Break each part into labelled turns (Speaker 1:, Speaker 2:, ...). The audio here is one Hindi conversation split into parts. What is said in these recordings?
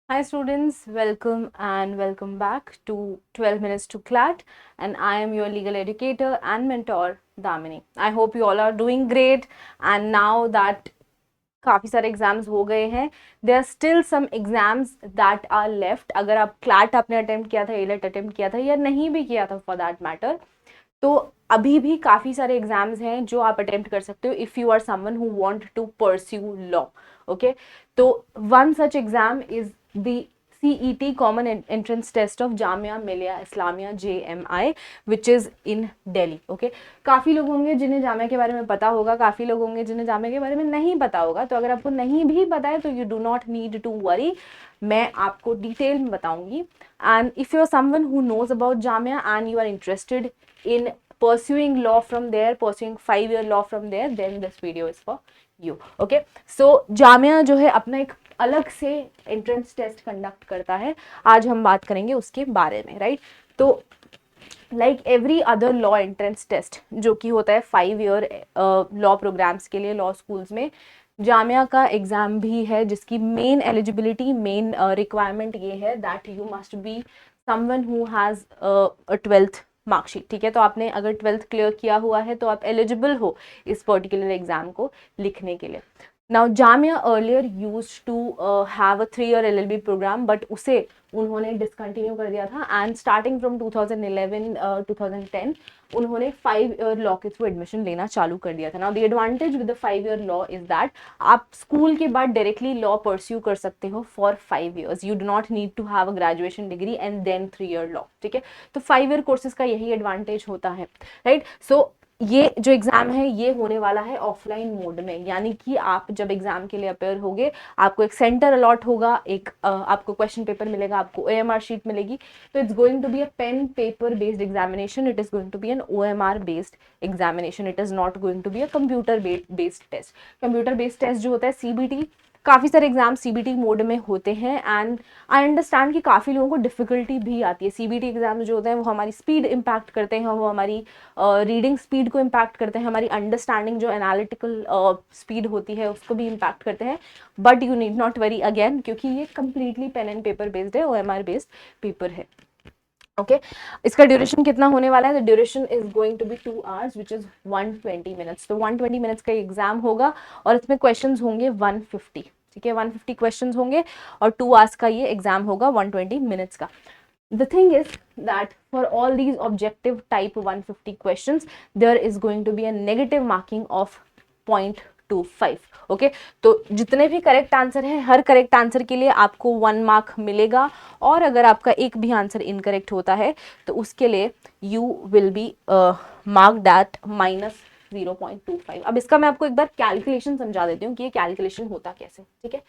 Speaker 1: Hi students, welcome back to 12 Minutes to CLAT, and I am your legal educator and mentor Damini. I hope you all are doing great, and now that काफ़ी सारे एग्जाम्स हो गए हैं, there are still some exams that are left. अगर आप क्लैट आपने अटेम्प्ट किया था, एलेट अटेम्प्ट किया था या नहीं भी किया था फॉर दैट मैटर, तो अभी भी काफ़ी सारे एग्जाम्स हैं जो आप अटेम्प्ट कर सकते हो if you are someone who want to pursue law. Okay, तो one such exam is the CET Common Entrance Test of Jamia Millia Islamia JMI which is in Delhi. Okay, काफ़ी लोग होंगे जिन्हें जामिया के बारे में पता होगा, काफ़ी लोग होंगे जिन्हें जामिया के बारे में नहीं पता होगा. तो अगर आपको नहीं भी पता है तो you do not need to worry, मैं आपको डिटेल में बताऊंगी. And if you are someone who knows about Jamia and you are interested in pursuing law from there, pursuing 5-year law from there, then this video is for you. Okay, so Jamia जो है अपना एक अलग से एंट्रेंस टेस्ट कंडक्ट करता है. आज हम बात करेंगे उसके बारे में, राइट. तो like every other law entrance test जो कि होता है 5-year लॉ प्रोग्राम्स के लिए लॉ स्कूल्स में, जामिया का एग्जाम भी है जिसकी मेन एलिजिबिलिटी, मेन रिक्वायरमेंट ये है that you must be someone who has a 12th marksheet. ठीक है, तो आपने अगर 12th क्लियर किया हुआ है तो आप एलिजिबल हो इस पर्टिकुलर एग्जाम को लिखने के लिए. Now Jamia earlier used to have a 3-year LLB program, but उसे उन्होंने डिसकंटिन्यू कर दिया था. एंड स्टार्टिंग फ्रॉम 2011-2010 उन्होंने 5-year लॉ के थ्रू एडमिशन लेना चालू कर दिया था. Now the advantage with the 5-year law is that आप स्कूल के बाद डायरेक्टली लॉ परस्यू कर सकते हो for 5 years. You do not need to have a graduation degree and then 3-year law. ठीक है, तो 5-year कोर्सेज का यही एडवांटेज होता है, राइट. सो ये जो एग्जाम है ये होने वाला है ऑफलाइन मोड में, यानी कि आप जब एग्जाम के लिए अपेयर होगे आपको एक सेंटर अलॉट होगा, एक आपको क्वेश्चन पेपर मिलेगा, आपको OMR शीट मिलेगी. तो it's going to be a pen paper based examination, it is going to be an OMR based examination, it is not going to be a computer based test. Computer based test जो होता है CBT, काफ़ी सारे एग्जाम CBT मोड में होते हैं. एंड आई अंडरस्टैंड कि काफ़ी लोगों को डिफिकल्टी भी आती है. CBT एग्जाम जो होते हैं वो हमारी स्पीड इम्पैक्ट करते हैं, वो हमारी रीडिंग स्पीड को इम्पैक्ट करते हैं, हमारी अंडरस्टैंडिंग जो एनालिटिकल स्पीड होती है उसको भी इम्पैक्ट करते हैं. But you need not worry again, क्योंकि ये completely pen and paper based है, OMR बेस्ड पेपर है. ओके, इसका ड्यूरेशन कितना होने वाला है? The duration is going to be 2 hours which is 120 minutes. तो 120 minutes का एग्जाम होगा और इसमें क्वेश्चंस होंगे 150. ठीक है, 150 क्वेश्चंस होंगे और 2 hours का ये एग्जाम होगा 120 minutes का. The thing is that for all these objective type 150 questions there is going to be a negative marking of 0.25. Okay, तो जितने भी करेक्ट आंसर है, हर करेक्ट आंसर के लिए आपको 1 mark मिलेगा, और अगर आपका एक भी आंसर इनकरेक्ट होता है तो उसके लिए you will be marked at -0.25. अब इसका मैं आपको एक बार कैलकुलेशन समझा देती हूँ कि ये कैलकुलेशन होता कैसे. ठीक है,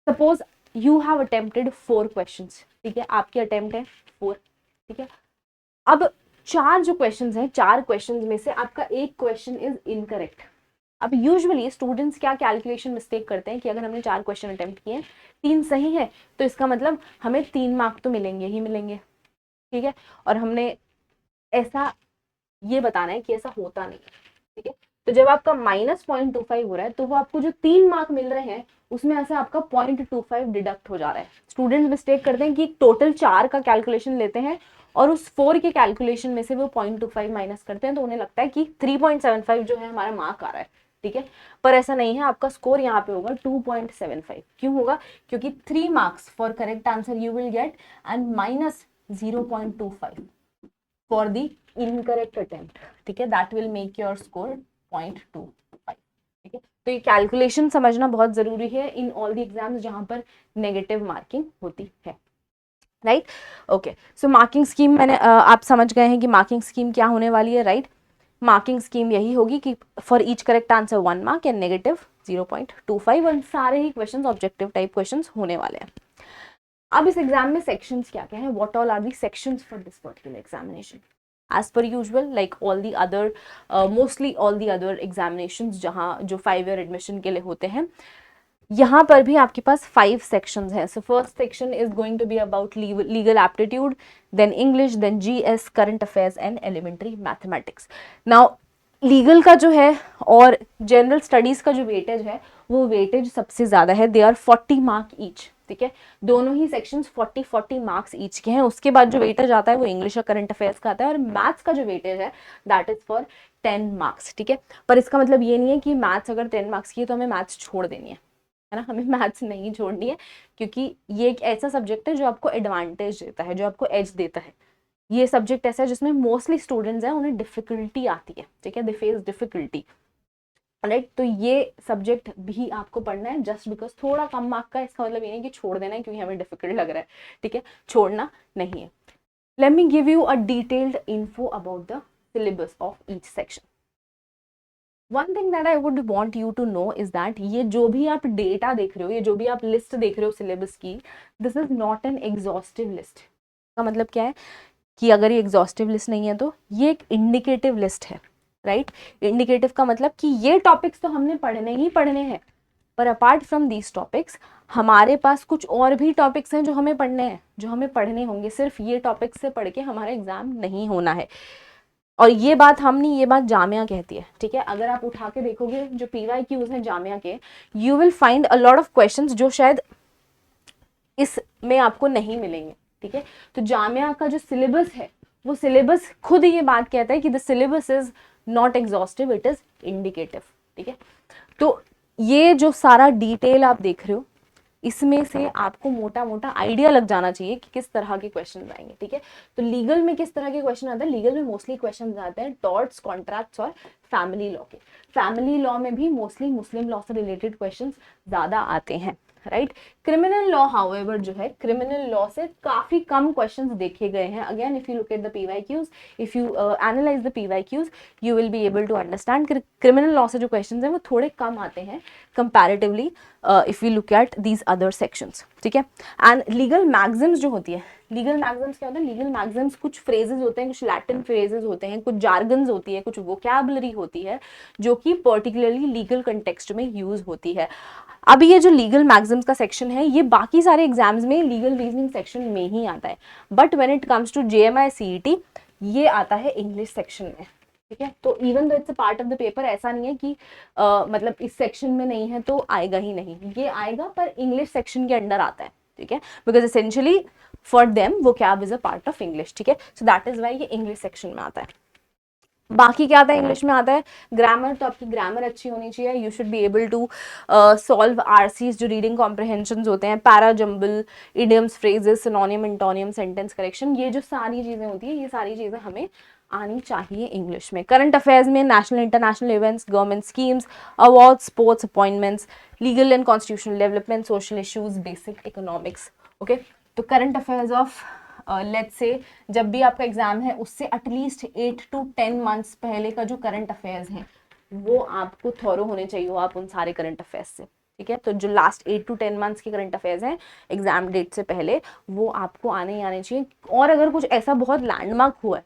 Speaker 1: suppose you have attempted 4 questions. ठीक है, आपके अटेम्प्ट है 4. ठीक है, अब 4 जो क्वेश्चंस हैं, 4 क्वेश्चंस में से आपका एक क्वेश्चन इज इनकरेक्ट. अब यूजुअली स्टूडेंट्स क्या कैलकुलेशन मिस्टेक करते हैं कि अगर हमने 4 क्वेश्चन अटेम्प्ट किए, 3 सही है तो इसका मतलब हमें 3 मार्क तो मिलेंगे ही मिलेंगे. ठीक है, और हमने ऐसा ये बताना है कि ऐसा होता नहीं. ठीक है, तो जब आपका -0.25 हो रहा है तो वो आपको जो 3 मार्क मिल रहे हैं उसमें ऐसे आपका 0.25 डिडक्ट हो जा रहा है. स्टूडेंट्स मिस्टेक करते हैं कि टोटल 4 का कैलकुलेशन लेते हैं और उस 4 के कैलकुलेशन में से वो 0.25 माइनस करते हैं, तो उन्हें लगता है कि 3.75 जो है हमारा मार्क आ रहा है. ठीक है, पर ऐसा नहीं है. आपका स्कोर यहाँ पे होगा 2.75. क्यों होगा? क्योंकि 3 marks for correct answer you will get and -0.25 for the incorrect attempt. ठीक है, that will make your score 0.25. ठीक है, तो ये कैलकुलेशन समझना बहुत जरूरी है इन ऑल द एग्जाम्स जहां पर नेगेटिव मार्किंग होती है, राइट. ओके, सो मार्किंग स्कीम मैंने आप समझ गए हैं कि मार्किंग स्कीम क्या होने वाली है, राइट. मार्किंग स्कीम यही होगी कि for each correct answer 1 mark and negative 0.25, और सारे ही क्वेश्चन ऑब्जेक्टिव टाइप क्वेश्चन होने वाले हैं. अब इस एग्जाम में सेक्शंस क्या क्या हैं, what all are the sections for this particular examination? As per usual, like all the other mostly all the other examinations जहाँ जो 5-year admission के लिए होते हैं, यहाँ पर भी आपके पास 5 sections हैं. So first section is going to be about legal aptitude, then English, then GS, current affairs and elementary mathematics. Now legal का जो है और जनरल स्टडीज का जो वेटेज है वो वेटेज सबसे ज़्यादा है. They are 40 mark each. ठीक है, दोनों ही सेक्शंस 40 मार्क्स ईच के हैं। उसके बाद जो वेटेज आता है वो इंग्लिश और करंट अफेयर्स का आता है, और मैथ्स का जो वेटेज है दैट इज फॉर 10 मार्क्स। ठीक है, पर इसका मतलब ये नहीं है कि मैथ्स अगर 10 मार्क्स की है तो हमें मैथ्स छोड़ देनी है ना, हमें मैथ्स नहीं छोड़नी है, क्योंकि ये एक ऐसा सब्जेक्ट है जो आपको एडवांटेज देता है, जो आपको एज देता है। ये सब्जेक्ट ऐसा है जिसमें मोस्टली स्टूडेंट्स हैं उन्हें डिफिकल्टी आती है, ठीक है, दे फेस डिफिकल्टी, राइट। तो ये सब्जेक्ट भी आपको पढ़ना है जस्ट बिकॉज थोड़ा कम मार्क का, इसका मतलब ये नहीं कि छोड़ देना है क्योंकि हमें डिफिकल्ट लग रहा है, ठीक है, छोड़ना नहीं है। Let me give you a detailed info about the syllabus of each section. One thing that I would want you to know is that ये जो भी आप डेटा देख रहे हो, ये जो भी आप लिस्ट देख रहे हो सिलेबस की, this is not an exhaustive list. का मतलब क्या है कि अगर ये एग्जॉस्टिव लिस्ट नहीं है तो ये एक इंडिकेटिव लिस्ट है, राइट। इंडिकेटिव का मतलब कि ये टॉपिक्स तो हमने पढ़ने ही पढ़ने हैं, पर अपार्ट फ्रॉम दीज टॉपिक्स हमारे पास कुछ और भी टॉपिक्स हैं जो हमें पढ़ने हैं, जो हमें पढ़ने होंगे। सिर्फ ये टॉपिक्स से पढ़ के हमारा एग्जाम नहीं होना है। और ये बात हम नहीं, ये बात जामिया कहती है, ठीक है। अगर आप उठा के देखोगे जो PYQs हैं जामिया के, you will find a lot of questions जो शायद इसमें आपको नहीं मिलेंगे, ठीक है। तो जामिया का जो सिलेबस है वो सिलेबस खुद ये बात कहता है कि the syllabus is not exhaustive, it is indicative, ठीक है। तो ये जो सारा डिटेल आप देख रहे हो इसमें से आपको मोटा मोटा आइडिया लग जाना चाहिए कि किस तरह के क्वेश्चन आएंगे, ठीक है। तो लीगल में किस तरह के क्वेश्चन आते हैं, लीगल में मोस्टली क्वेश्चन आते हैं टॉर्ट्स, कॉन्ट्रैक्ट्स और फैमिली लॉ के। फैमिली लॉ में भी मोस्टली मुस्लिम लॉ से रिलेटेड क्वेश्चन ज्यादा आते हैं, राइट। क्रिमिनल लॉ हाउएवर जो है, क्रिमिनल लॉ से काफी कम क्वेश्चंस देखे गए हैं। Again if you look at the PYQs, if you analyse the PYQs, you will be able to understand criminal law से जो क्वेश्चंस हैं वो थोड़े कम आते हैं comparatively if you look at these other sections, ठीक है। एंड लीगल मैग्जिम्स जो होती है, लीगल मैग्जिम्स क्या होता है, लीगल मैग्जिम्स कुछ फ्रेजेस होते हैं, कुछ लैटिन फ्रेजेस होते हैं, कुछ जार्गन्स होती है, कुछ वोकैबुलरी होती है जो कि पर्टिकुलरली लीगल कंटेक्स्ट में यूज होती है। अब ये जो लीगल मैग्जिम्स का सेक्शन है ये बाकी सारे एग्जाम्स में लीगल रीजनिंग सेक्शन में ही आता है, but when it comes to JMI CET ये आता है इंग्लिश सेक्शन में, ठीक है। तो even though it's a part of the paper, ऐसा नहीं है कि मतलब इस सेक्शन में नहीं है तो आएगा ही नहीं, ये आएगा पर इंग्लिश सेक्शन के अंडर आता है, ठीक है, because essentially for them vocab is a part of English, ठीक है। सो दैट इज वाई ये इंग्लिश सेक्शन में आता है। बाकी क्या आता है, इंग्लिश में आता है ग्रामर, तो आपकी ग्रामर अच्छी होनी चाहिए, you should be able to solve RCs जो रीडिंग कॉम्प्रहेंशन होते हैं, para jumble, idioms, phrases, synonym, antonym, sentence correction, ये जो सारी चीजें होती है ये सारी चीजें हमें आनी चाहिए इंग्लिश में। करंट अफेयर्स में national international events, government schemes, awards, sports, appointments, legal and constitutional development, social issues, basic economics, okay. तो current affairs of let's say जब भी आपका एग्जाम है उससे एटलीस्ट 8 to 10 मंथ्स पहले का जो करंट अफेयर्स हैं वो आपको थॉरो होने चाहिए, हो आप उन सारे करंट अफेयर्स से, ठीक है। तो जो लास्ट 8 to 10 मंथ्स के करंट अफेयर्स हैं एग्जाम डेट से पहले वो आपको आने ही आने चाहिए। और अगर कुछ ऐसा बहुत लैंडमार्क हुआ है,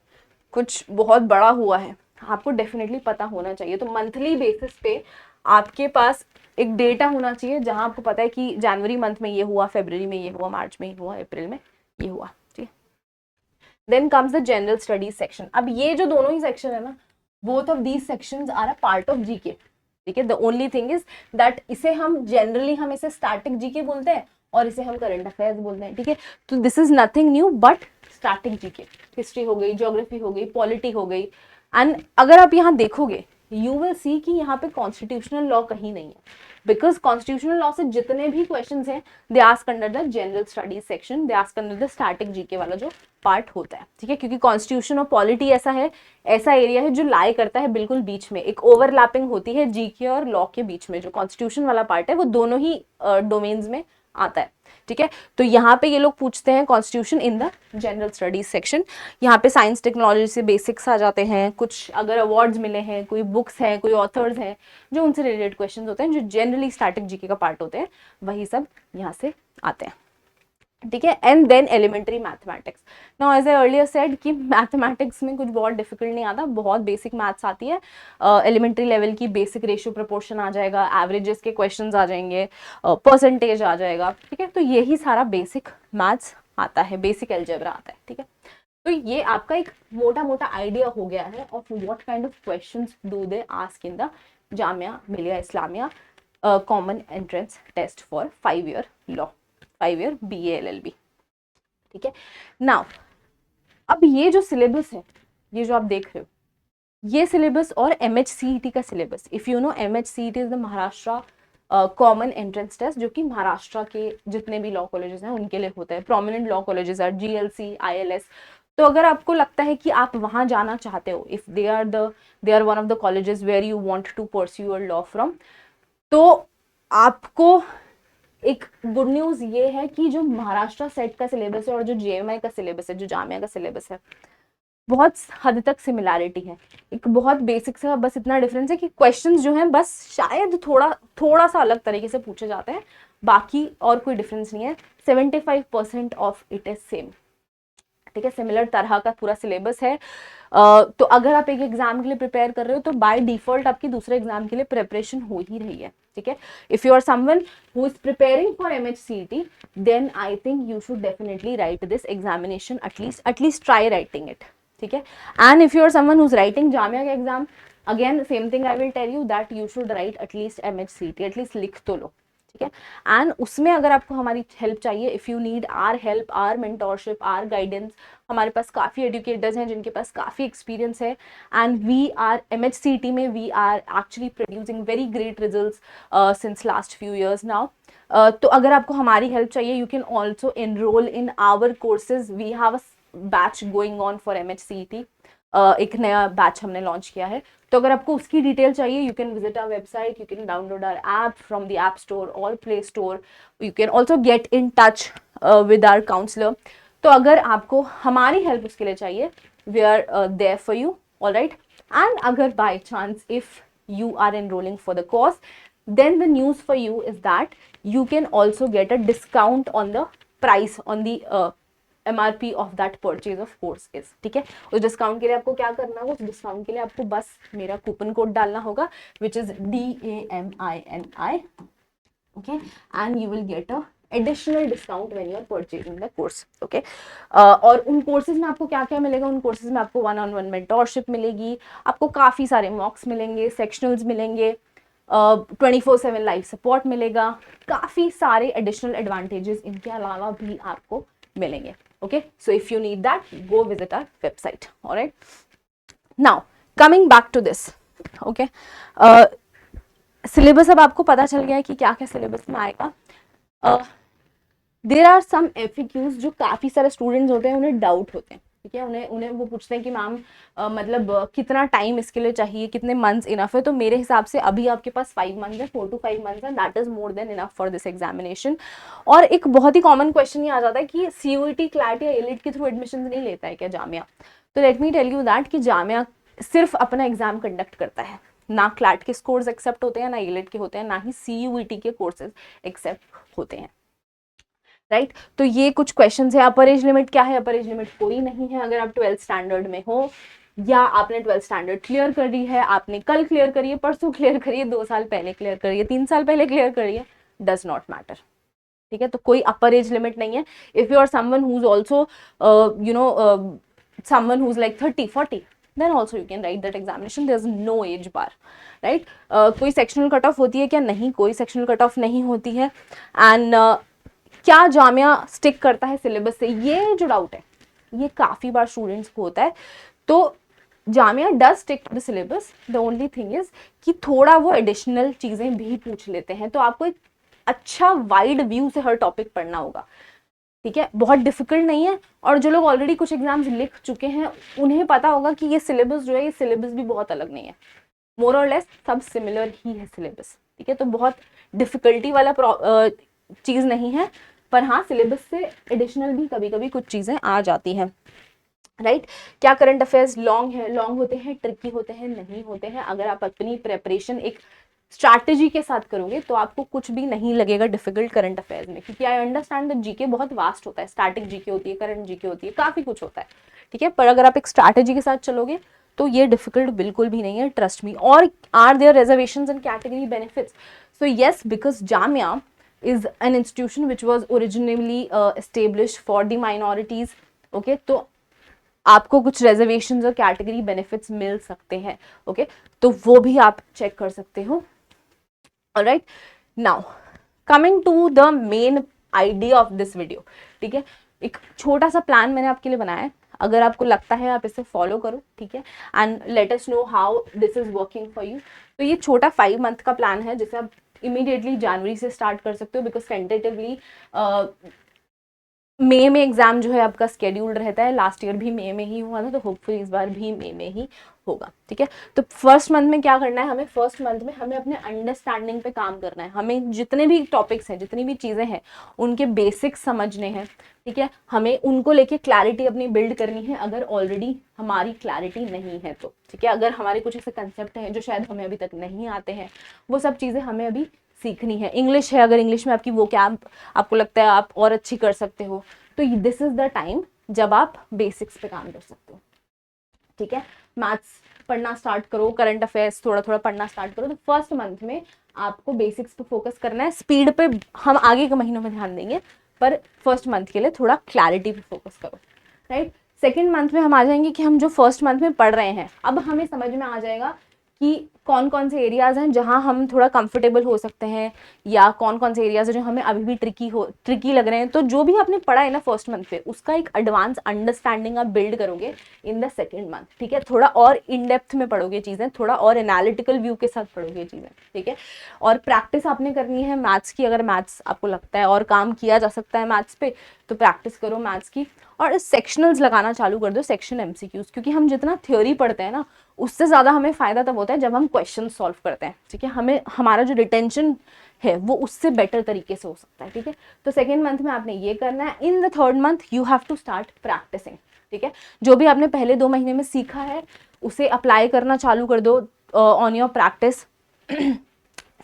Speaker 1: कुछ बहुत बड़ा हुआ है, आपको डेफिनेटली पता होना चाहिए। तो मंथली बेसिस पे आपके पास एक डेटा होना चाहिए जहां आपको पता है कि जनवरी मंथ में ये हुआ, फरवरी में ये हुआ, मार्च में ये हुआ, अप्रैल में ये हुआ, ठीक है। Then comes the general studies section. अब ये जो दोनों ही सेक्शन है ना, both of these sections are a part of GK, ठीक है। The only thing is that इसे हम जनरली हम इसे स्टैटिक जीके बोलते हैं और इसे हम करंट अफेयर्स बोलते हैं, ठीक है। तो this is nothing new but static GK, history हो गई, ज्योग्राफी हो गई, पॉलिटी हो गई। एंड अगर आप यहाँ देखोगे यू विल सी कि यहाँ पे कॉन्स्टिट्यूशनल लॉ कहीं नहीं है, बिकॉज कॉन्स्टिट्यूशनल लॉ से जितने भी क्वेश्चंस हैं they ask under the general studies section, they ask under the static GK वाला जो पार्ट होता है, ठीक है। क्योंकि कॉन्स्टिट्यूशन और पॉलिटी ऐसा है, ऐसा एरिया है जो लाई करता है बिल्कुल बीच में, एक ओवरलैपिंग होती है जीके और लॉ के बीच में। जो कॉन्स्टिट्यूशन वाला पार्ट है वो दोनों ही डोमेन्स में आता है, ठीक है। तो यहाँ पे ये लोग पूछते हैं constitution in the general studies section. यहाँ पे साइंस टेक्नोलॉजी से बेसिक्स आ जाते हैं, कुछ अगर अवार्ड्स मिले हैं, कोई बुक्स हैं, कोई ऑथर्स हैं जो उनसे रिलेटेड क्वेश्चंस होते हैं, जो जनरली स्टैटिक जीके का पार्ट होते हैं, वही सब यहाँ से आते हैं, ठीक है। And then elementary mathematics. Now as I earlier said कि मैथमेटिक्स में कुछ बहुत डिफिकल्ट नहीं आता, बहुत बेसिक मैथ्स आती है। एलिमेंट्री लेवल की बेसिक रेशियो प्रोपोर्शन आ जाएगा, एवरेजेस के क्वेश्चंस आ जाएंगे, परसेंटेज आ जाएगा, ठीक है। तो यही सारा बेसिक मैथ्स आता है, बेसिक अलजेब्रा आता है, ठीक है। तो ये आपका एक मोटा मोटा आइडिया हो गया है of what kind of questions do they ask in the Jamia Millia Islamia common entrance test for 5 year law, 5 year BA LLB, ठीक है। नाउ अब ये जो सिलेबस है, ये जो आप देख रहे हो, ये सिलेबस और MHCET का सिलेबस, if you know MHCET is the Maharashtra common entrance test, जो कि महाराष्ट्र के जितने भी लॉ कॉलेजेस हैं उनके लिए होता है। Prominent law colleges are GLC, ILS। तो अगर आपको लगता है कि आप वहां जाना चाहते हो, if they are one of the colleges where you want to pursue your law from, तो आपको एक गुड न्यूज ये है कि जो महाराष्ट्र सेट का सिलेबस है और जो JMI का सिलेबस है, जो जामिया का सिलेबस है, बहुत हद तक सिमिलैरिटी है। एक बहुत बेसिक सा बस इतना डिफरेंस है कि क्वेश्चंस जो हैं बस शायद थोड़ा सा अलग तरीके से पूछे जाते हैं, बाकी और कोई डिफरेंस नहीं है। 75% ऑफ इट इज सेम, ठीक है। सिमिलर तरह का पूरा सिलेबस है। तो अगर आप एक एग्जाम के लिए प्रिपेयर कर रहे हो तो बाय डिफॉल्ट आपकी दूसरे एग्जाम के लिए प्रिपरेशन हो ही रही है, ठीक है। If you are someone who is preparing for MHCET, then I think you should definitely write this examination, at least try writing it, ठीक है। And if you are someone who is writing Jamia का exam, again same thing I will tell you that you should write at least MHCET, at least लिख तो लो, ठीक है। एंड उसमें अगर आपको हमारी हेल्प चाहिए, if you need our help, or mentorship, or guidance, हमारे पास काफ़ी एजुकेटर्स हैं जिनके पास काफ़ी एक्सपीरियंस है, एंड वी आर MHCET में we are actually producing very great results since last few years now. तो अगर आपको हमारी हेल्प चाहिए, you can also enrol in our courses. We have a batch going on for MHCET, एक नया बैच हमने लॉन्च किया है। तो अगर आपको उसकी डिटेल चाहिए, you can visit our website, you can download our app from the app store और play store, you can also get in touch with our counsellor. तो अगर आपको हमारी हेल्प उसके लिए चाहिए, we are there for you, alright. And अगर by chance if you are enrolling for the course, then the news for you is that you can also get a discount on the price, on the MRP of that purchase of course is, ठीक है। उस डिस्काउंट के लिए आपको क्या करना होगा, उस डिस्काउंट के लिए आपको बस मेरा कूपन कोड डालना होगा, which is DAMINI, okay, and you will get a additional discount when you are purchasing the course, okay। और उन कोर्सेज में आपको क्या क्या मिलेगा, उन कोर्सेज में आपको 1-on-1 मेंटोरशिप मिलेगी, आपको काफ़ी सारे मॉक्स मिलेंगे, सेक्शनल्स मिलेंगे, 24/7 लाइव सपोर्ट मिलेगा, काफ़ी सारे एडिशनल एडवांटेजेस इनके अलावा भी आपको मिलेंगे, okay। So if you need that, go visit our website, alright। Now coming back to this, okay, syllabus अब आपको पता चल गया है कि क्या क्या सिलेबस में आएगा। देयर आर सम FAQs जो काफ़ी सारे स्टूडेंट्स होते हैं उन्हें डाउट होते हैं, ठीक है। उन्हें वो पूछते हैं कि मैम मतलब कितना टाइम इसके लिए चाहिए, कितने मंथ्स इनफ है। तो मेरे हिसाब से अभी आपके पास 5 मंथ्स है, 4 to 5 मंथ्स है, that is more than enough for this examination. और एक बहुत ही कॉमन क्वेश्चन ये आ जाता है कि CUET, क्लैट या एलिट के थ्रू एडमिशन नहीं लेता है क्या जामिया। तो let me tell you that कि जामिया सिर्फ अपना एग्जाम कंडक्ट करता है, ना क्लैट के स्कोर्स एक्सेप्ट होते हैं, ना एलिट के होते हैं, ना ही CUET के कोर्सेज एक्सेप्ट होते हैं, राइट। तो ये कुछ क्वेश्चंस है। अपर एज लिमिट क्या है, अपर एज लिमिट कोई नहीं है। अगर आप 12th स्टैंडर्ड में हो या आपने 12th स्टैंडर्ड क्लियर कर दी है, आपने कल क्लियर करी है, परसों क्लियर करी है, 2 साल पहले क्लियर करी है, 3 साल पहले क्लियर करी है, डज नॉट मैटर, ठीक है। तो कोई अपर एज लिमिट नहीं है। If you are someone who is also you know someone who is like 30-40, then also you can write that examination, there's no age bar, right। कोई सेक्शनल कट ऑफ होती है क्या, नहीं, कोई सेक्शनल कट ऑफ नहीं होती है। एंड क्या जामिया स्टिक करता है सिलेबस से, ये जो डाउट है ये काफ़ी बार स्टूडेंट्स को होता है। तो Jamia does stick to the syllabus, the only thing is कि थोड़ा वो एडिशनल चीज़ें भी पूछ लेते हैं। तो आपको एक अच्छा वाइड व्यू से हर टॉपिक पढ़ना होगा, ठीक है। बहुत डिफिकल्ट नहीं है। और जो लोग ऑलरेडी कुछ एग्जाम्स लिख चुके हैं उन्हें पता होगा कि ये सिलेबस जो है, ये सिलेबस भी बहुत अलग नहीं है, मोर और लेस सब सिमिलर ही है सिलेबस, ठीक है। तो बहुत डिफिकल्टी वाला चीज़ नहीं है, पर हाँ सिलेबस से एडिशनल भी कभी कभी कुछ चीज़ें आ जाती हैं, राइट। क्या करंट अफेयर्स लॉन्ग है, लॉन्ग होते हैं, ट्रिकी होते हैं, नहीं होते हैं। अगर आप अपनी प्रेपरेशन एक स्ट्रैटेजी के साथ करोगे तो आपको कुछ भी नहीं लगेगा डिफिकल्ट करंट अफेयर्स में, क्योंकि आई अंडरस्टैंड दैट जीके बहुत वास्ट होता है, स्टैटिक जीके होती है, करंट जीके होती है, काफ़ी कुछ होता है, ठीक है। पर अगर आप एक स्ट्रैटेजी के साथ चलोगे तो ये डिफिकल्ट बिल्कुल भी नहीं है, ट्रस्ट मी। और are there reservations and category benefits? So yes, because Jamia is an institution which was originally established for the minorities, okay। तो आपको कुछ reservations और category benefits मिल सकते हैं, okay। तो वो भी आप check कर सकते हो, alright। now coming to the main idea of this video, ठीक है। एक छोटा सा प्लान मैंने आपके लिए बनाया है, अगर आपको लगता है आप इसे फॉलो करो, ठीक है, and let us know how this is working for you. तो ये छोटा 5 मंथ का प्लान है जिसे आप इमीडिएटली जनवरी से स्टार्ट कर सकते हो, बिकॉज टेंटेटिवली मई में एग्जाम जो है आपका स्केड्यूल्ड रहता है। लास्ट ईयर भी मई में ही हुआ था, तो होपफुली इस बार भी मई में ही होगा, ठीक है। तो फर्स्ट मंथ में क्या करना है, हमें फर्स्ट मंथ में हमें अपने अंडरस्टैंडिंग पे काम करना है। हमें जितने भी टॉपिक्स हैं, जितनी भी चीज़ें हैं, उनके बेसिक्स समझने हैं, ठीक है। हमें उनको लेके क्लैरिटी अपनी बिल्ड करनी है, अगर ऑलरेडी हमारी क्लैरिटी नहीं है तो, ठीक है। अगर हमारे कुछ ऐसे कंसेप्ट हैं जो शायद हमें अभी तक नहीं आते हैं, वो सब चीज़ें हमें अभी सीखनी है। इंग्लिश है, अगर इंग्लिश में आपकी वो क्या आपको लगता है आप और अच्छी कर सकते हो, तो दिस इज द टाइम जब आप बेसिक्स पे काम कर सकते हो, ठीक है। मैथ्स पढ़ना स्टार्ट करो, करंट अफेयर्स थोड़ा थोड़ा पढ़ना स्टार्ट करो। तो फर्स्ट मंथ में आपको बेसिक्स पे फोकस करना है, स्पीड पे हम आगे के महीनों में ध्यान देंगे, पर फर्स्ट मंथ के लिए थोड़ा क्लैरिटी पे फोकस करो, राइट। सेकेंड मंथ में हम आ जाएंगे कि हम जो फर्स्ट मंथ में पढ़ रहे हैं, अब हमें समझ में आ जाएगा कि कौन कौन से एरियाज हैं जहां हम थोड़ा कंफर्टेबल हो सकते हैं, या कौन कौन से एरियाज हैं जो हमें अभी भी ट्रिकी लग रहे हैं। तो जो भी आपने पढ़ा है ना फर्स्ट मंथ पे, उसका एक एडवांस अंडरस्टैंडिंग आप बिल्ड करोगे इन द सेकेंड मंथ, ठीक है। थोड़ा और इन डेप्थ में पढ़ोगे चीज़ें, थोड़ा और एनालिटिकल व्यू के साथ पढ़ोगे चीज़ें, ठीक है। और प्रैक्टिस आपने करनी है मैथ्स की। अगर मैथ्स आपको लगता है और काम किया जा सकता है मैथ्स पे, तो प्रैक्टिस करो मैथ्स की। और सेक्शनल्स लगाना चालू कर दो, सेक्शन एमसीक्यूज, क्योंकि हम जितना थ्योरी पढ़ते हैं ना, उससे ज़्यादा हमें फ़ायदा तब होता है जब हम क्वेश्चन सॉल्व करते हैं, ठीक है। हमें हमारा जो रिटेंशन है वो उससे बेटर तरीके से हो सकता है, ठीक है। तो सेकेंड मंथ में आपने ये करना है। In the third month you have to start practising, ठीक है। जो भी आपने पहले 2 महीने में सीखा है उसे अप्लाई करना चालू कर दो on your practice.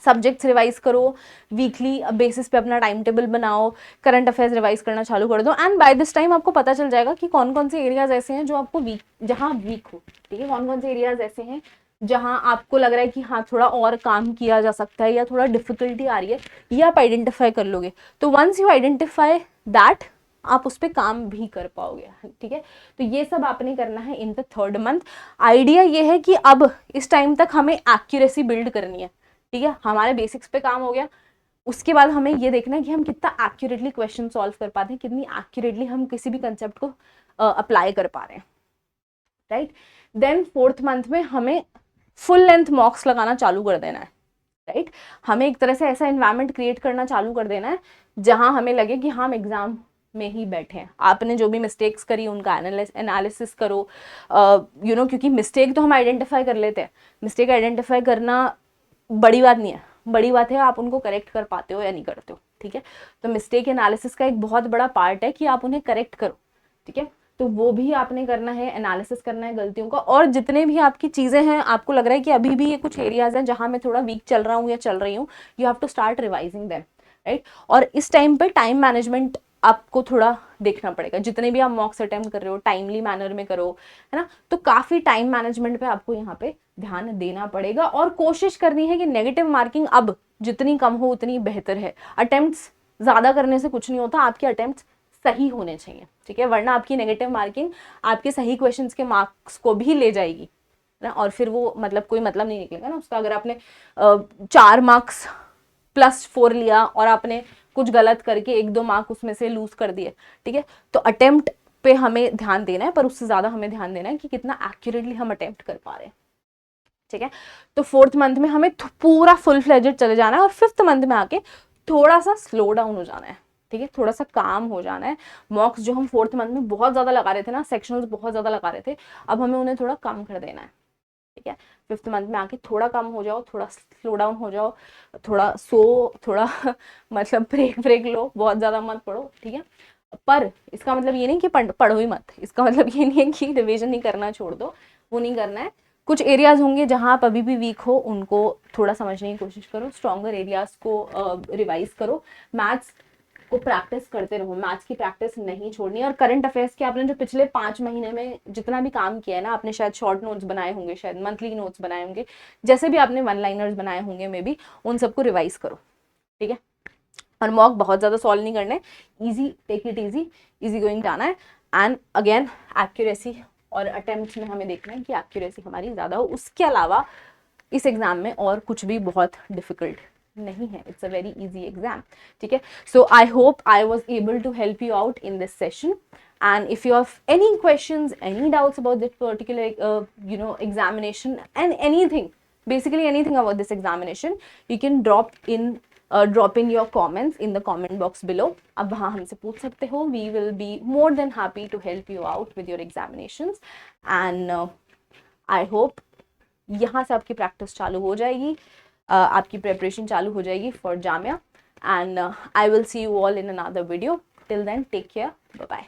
Speaker 1: Subjects revise करो, वीकली बेसिस पे अपना टाइम टेबल बनाओ, करंट अफेयर्स रिवाइज करना चालू कर दो, एंड बाय दिस टाइम आपको पता चल जाएगा कि कौन कौन से एरियाज ऐसे हैं जो आपको जहां वीक हो, ठीक है। कौन कौन से एरियाज ऐसे हैं जहां आपको लग रहा है कि हाँ थोड़ा और काम किया जा सकता है, या थोड़ा डिफिकल्टी आ रही है, ये आप आइडेंटिफाई कर लोगे। तो वंस यू आइडेंटिफाई दैट, आप उस पर काम भी कर पाओगे, ठीक है। तो ये सब आपने करना है in the third month. Idea ये है कि अब इस टाइम तक हमें एक्यूरेसी बिल्ड करनी है, ठीक है। हमारे बेसिक्स पे काम हो गया, उसके बाद हमें ये देखना है कि हम कितना एक्यूरेटली क्वेश्चन सॉल्व कर पाते हैं, कितनी एक्यूरेटली हम किसी भी कंसेप्ट को अप्लाई कर पा रहे हैं, राइट। देन फोर्थ मंथ में हमें फुल लेंथ मॉक्स लगाना चालू कर देना है, राइट। हमें एक तरह से ऐसा एनवायरनमेंट क्रिएट करना चालू कर देना है जहां हमें लगे कि हम एग्जाम में ही बैठे हैं। आपने जो भी मिस्टेक्स करी उनका एनालिसिस करो, क्योंकि मिस्टेक तो हम आइडेंटिफाई कर लेते हैं। मिस्टेक आइडेंटिफाई करना बड़ी बात नहीं है, बड़ी बात है आप उनको करेक्ट कर पाते हो या नहीं करते हो, ठीक है। तो मिस्टेक एनालिसिस का एक बहुत बड़ा पार्ट है कि आप उन्हें करेक्ट करो, ठीक है। तो वो भी आपने करना है, एनालिसिस करना है गलतियों का। और जितने भी आपकी चीज़ें हैं, आपको लग रहा है कि अभी भी ये कुछ एरियाज हैं जहां मैं थोड़ा वीक चल रहा हूँ या चल रही हूँ, you have to start revising them, right. और इस टाइम पे टाइम मैनेजमेंट आपको थोड़ा देखना पड़ेगा। जितने भी आप मॉक्स अटेम्प्ट कर रहे हो, टाइमली मैनर में करो, है ना। तो काफ़ी टाइम मैनेजमेंट पे आपको यहाँ पे ध्यान देना पड़ेगा, और कोशिश करनी है कि नेगेटिव मार्किंग अब जितनी कम हो उतनी बेहतर है। अटेम्प्ट्स ज़्यादा करने से कुछ नहीं होता, आपके अटेम्प्ट्स सही होने चाहिए, ठीक है। वरना आपकी नेगेटिव मार्किंग आपके सही क्वेश्चंस के मार्क्स को भी ले जाएगी ना, और फिर वो मतलब कोई मतलब नहीं निकलेगा ना उसका। अगर आपने 4 मार्क्स +4 लिया और आपने कुछ गलत करके 1-2 मार्क उसमें से लूज कर दिए, ठीक है। तो अटेम्प्ट पे हमें ध्यान देना है, पर उससे ज़्यादा हमें ध्यान देना है कि कितना एक्यूरेटली हम अटेम्प्ट कर पा रहे हैं, ठीक है। तो फोर्थ मंथ में हमें पूरा फुल फ्लेजेड चले जाना है, और फिफ्थ मंथ में आके थोड़ा सा स्लो डाउन हो जाना है, ठीक है। थोड़ा सा काम हो जाना है। मॉक्स जो हम फोर्थ मंथ में बहुत ज़्यादा लगा रहे थे ना, सेक्शनल्स बहुत ज़्यादा लगा रहे थे, अब हमें उन्हें थोड़ा कम कर देना है, ठीक है। फिफ्थ मंथ में आके थोड़ा कम हो जाओ, थोड़ा स्लो डाउन हो जाओ, थोड़ा थोड़ा मतलब ब्रेक लो, बहुत ज़्यादा मत पढ़ो, ठीक है। पर इसका मतलब ये नहीं कि पढ़ो ही मत, इसका मतलब ये नहीं है कि रिवीजन नहीं करना छोड़ दो, वो नहीं करना है। कुछ एरियाज होंगे जहां आप अभी भी वीक हो, उनको थोड़ा समझने की कोशिश करो, स्ट्रॉन्गर एरियाज को रिवाइज करो। मैथ्स को प्रैक्टिस करते रहो, मैथ्स की प्रैक्टिस नहीं छोड़नी। और करंट अफेयर्स के आपने जो पिछले 5 महीने में जितना भी काम किया है ना, आपने शायद शॉर्ट नोट्स बनाए होंगे, शायद मंथली नोट्स बनाए होंगे, जैसे भी आपने वन लाइनर्स बनाए होंगे मे बी, उन सबको रिवाइज करो, ठीक है। और मॉक बहुत ज़्यादा सॉल्व नहीं करने, easy, take it easy, easy going जाना है। एंड अगेन एक्यूरेसी और अटेम्प्ट में हमें देखना है कि एक्यूरेसी हमारी ज़्यादा हो। उसके अलावा इस एग्ज़ाम में और कुछ भी बहुत डिफिकल्ट नहीं है, it's a very easy exam, ठीक है. So I hope I was able to help you out in this session. And if you have any questions, any doubts about this particular examination, and anything, basically anything about this examination, you can drop in your comments in the comment box below. अब वहाँ हमसे पूछ सकते हो. We will be more than happy to help you out with your examinations. And I hope यहाँ से आपकी प्रैक्टिस चालू हो जाएगी, आपकी प्रिपरेशन चालू हो जाएगी for Jamia. And I will see you all in another video. Till then, take care. Bye bye.